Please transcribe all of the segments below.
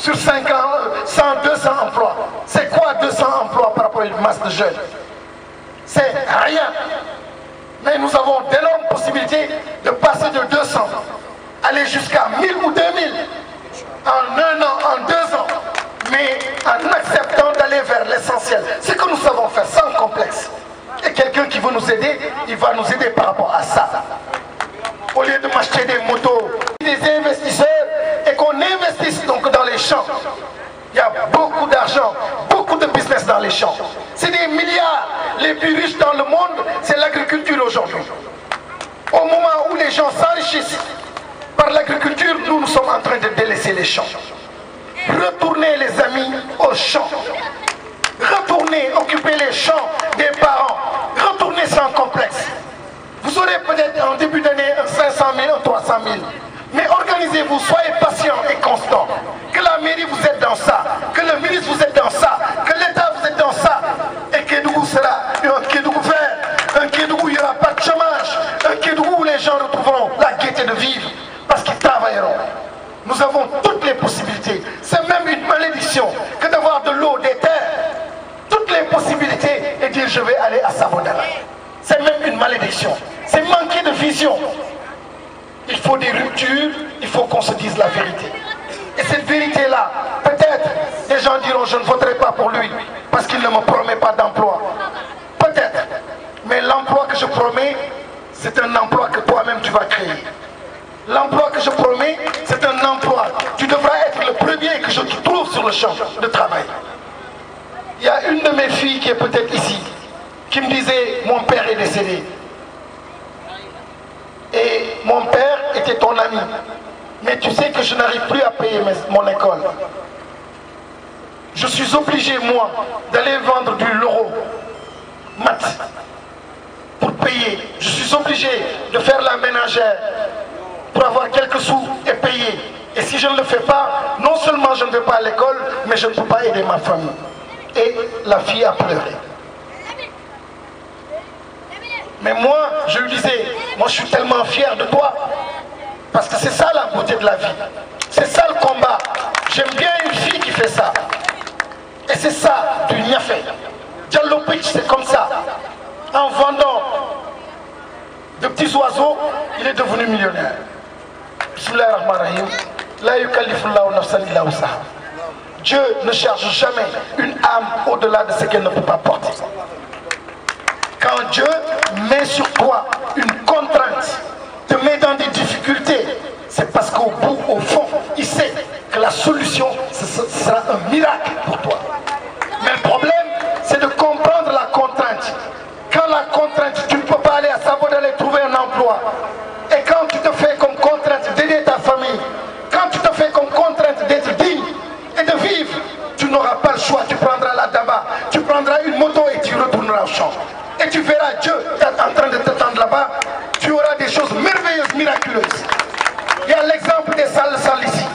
sur 5 ans, 100, 200 emplois. C'est quoi 200 emplois par rapport à une masse de jeunes? C'est rien. Mais nous avons d'énormes possibilités de passer de 200, aller jusqu'à 1000 ou 2000 en 1 an, en 2 ans. Mais en acceptant d'aller vers l'essentiel. Ce que nous savons faire sans complexe. Et quelqu'un qui veut nous aider, il va nous aider par rapport à ça. Au lieu de m'acheter des motos, des investisseurs, et qu'on investisse donc dans les champs. Il y a beaucoup d'argent, beaucoup de business dans les champs. C'est des milliards. Les plus riches dans le monde, c'est l'agriculture aujourd'hui. Au moment où les gens s'enrichissent par l'agriculture, nous sommes en train de délaisser les champs. Retournez les amis aux champs. Retournez occuper les champs des parents. Retournez sans complexe. Vous aurez peut-être en début d'année 500 000, 300 000. Mais organisez-vous, soyez patients et constants. Que la mairie vous aide dans ça, que le ministre vous aide dans ça, que l'État vous aide dans ça. Et Kédougou sera un Kédougou vert, un Kédougou où il n'y aura pas de chômage, un Kédougou où les gens retrouveront la gaieté de vivre parce qu'ils travailleront. Nous avons toutes les possibilités. C'est même une malédiction que d'avoir de l'eau, des terres, toutes les possibilités et dire je vais aller à Sabodala. C'est même une malédiction. C'est manquer de vision. Il faut des ruptures, il faut qu'on se dise la vérité. Et cette vérité-là, peut-être, les gens diront je ne voterai pas pour lui parce qu'il ne me promet pas d'emploi. Peut-être. Mais l'emploi que je promets, c'est un emploi que toi-même tu vas créer. L'emploi que je promets, c'est un emploi. Tu devras être le premier que je trouve sur le champ de travail. Il y a une de mes filles qui est peut-être ici, qui me disait, mon père est décédé. Et mon père était ton ami. Mais tu sais que je n'arrive plus à payer mon école. Je suis obligé, moi, d'aller vendre du loro, maths, pour payer. Je suis obligé de faire la ménagère pour avoir quelques sous et payer. Et si je ne le fais pas, non seulement je ne vais pas à l'école, mais je ne peux pas aider ma famille. Et la fille a pleuré. Mais moi, je lui disais, moi je suis tellement fier de toi. Parce que c'est ça la beauté de la vie. C'est ça le combat. J'aime bien une fille qui fait ça. Et c'est ça du niafé. Diallo Pitch, c'est comme ça. En vendant de petits oiseaux, il est devenu millionnaire. Bismillahirrahmanirrahim. La yukallifullahu nafsan illa wus'aha. Dieu ne cherche jamais une âme au-delà de ce qu'elle ne peut pas porter. Quand Dieu met sur toi une contrainte, te met dans des difficultés, c'est parce qu'au bout, au fond, il sait que la solution, ce sera un miracle pour toi. Mais le problème, c'est de comprendre la contrainte. Quand la contrainte, tu ne peux pas aller à Sabodala et trouver un emploi. Et quand tu te fais comme contrainte d'aider ta famille, quand tu te fais comme contrainte d'être digne et de vivre, tu n'auras pas le choix. Tu prendras la daba, tu prendras une moto et tu retourneras au champ. Et tu verras Dieu en train de t'attendre là-bas. Tu auras des choses merveilleuses, miraculeuses. Il y a l'exemple des salles ici.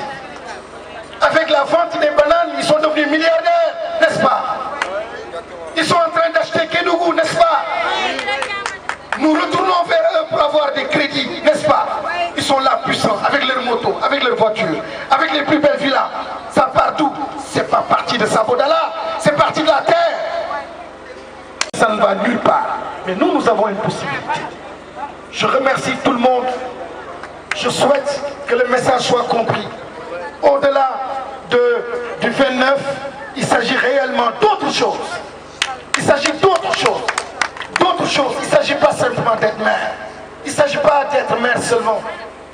Avec la vente des bananes, ils sont devenus milliardaires, n'est-ce pas? Ils sont en train d'acheter Kédougou, n'est-ce pas? Nous retournons vers eux pour avoir des crédits, n'est-ce pas? Ils sont là puissants, avec leurs motos, avec leurs voitures, avec les plus belles villas. Ça part d'où? C'est pas parti de Sabodala, c'est parti de la terre. Ça ne va nulle part. Mais nous, nous avons une possibilité. Je remercie tout le monde. Je souhaite que le message soit compris. Au-delà du 29, il s'agit réellement d'autre chose. Il s'agit d'autre chose. D'autre chose. Il ne s'agit pas simplement d'être maire. Il ne s'agit pas d'être maire seulement.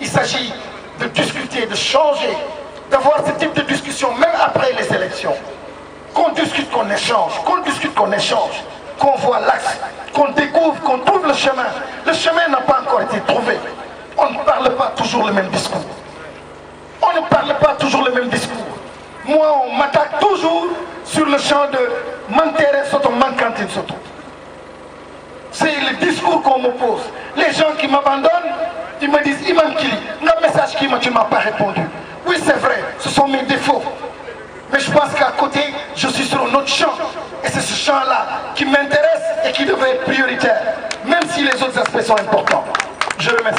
Il s'agit de discuter, de changer, d'avoir ce type de discussion même après les élections. Qu'on discute, qu'on échange, qu'on discute, qu'on échange, qu'on voit l'axe, qu'on découvre, qu'on trouve le chemin. Le chemin n'a pas encore été trouvé. On ne parle pas toujours le même discours. On ne parle pas toujours le même discours. Moi, on m'attaque toujours sur le champ de Mantere Soto Mankantine Soto. C'est le discours qu'on me pose. Les gens qui m'abandonnent, ils me disent Imam Kili, le message qui tu ne m'as pas répondu. Oui, c'est vrai, ce sont mes défauts. Mais je pense qu'à côté, je suis sur un autre champ. Et c'est ce champ-là qui m'intéresse et qui devrait être prioritaire, même si les autres aspects sont importants. Je remercie.